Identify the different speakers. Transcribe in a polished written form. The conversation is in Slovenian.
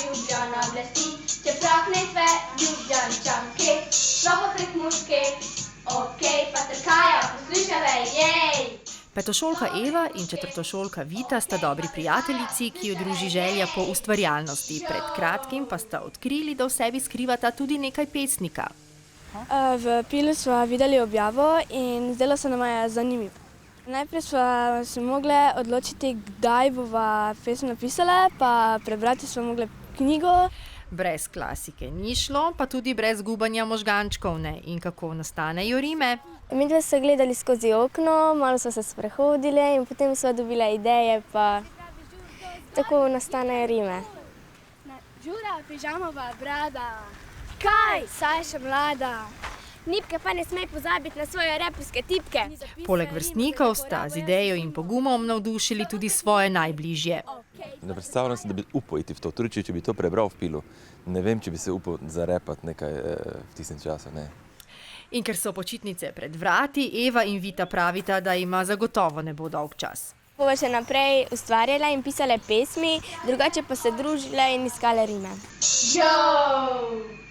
Speaker 1: Ljubljana blesti, čeprav ne sve Ljubljančanke, šlo pa Prekmurke, okej, pa trkajo, poslušaj, jej!
Speaker 2: Petošolka Eva in četrtošolka Vita sta dobri prijateljici, ki jo druži želja po ustvarjalnosti. Pred kratkim pa sta odkrili, da v sebi skrivata tudi nekaj pesnika.
Speaker 3: V Pilu smo videli objavo in zdelo se nam je zanimivo. Najprej smo se mogli odločiti, kdaj bova pesem napisala, pa prebrati smo mogli knjigo.
Speaker 2: Brez klasike ni šlo, pa tudi brez gubanja možgančkov ne. In kako nastanejo rime?
Speaker 3: Midve so gledali skozi okno, malo so se sprehodili in potem so dobile ideje, pa tako nastanejo rime. Žura, pižamova brada. Kaj? Saj je še mlada. Nipke pa ne smej pozabiti na svoje reperske tipke.
Speaker 2: Poleg vrstnikov sta z idejo in pogumom navdušili tudi svoje najbližje.
Speaker 4: Ne predstavljam si, da bi upal iti v to. Tudi če bi to prebral v Pilu, ne vem, če bi se upal zarepati nekaj v tistem času. Ne.
Speaker 2: In ker so počitnice pred vrati, Eva in Vita pravita, da ima zagotovo ne bo dolg čas.
Speaker 3: Bova še naprej ustvarjala in pisale pesmi, drugače pa se družile in iskale rime.
Speaker 1: Joe!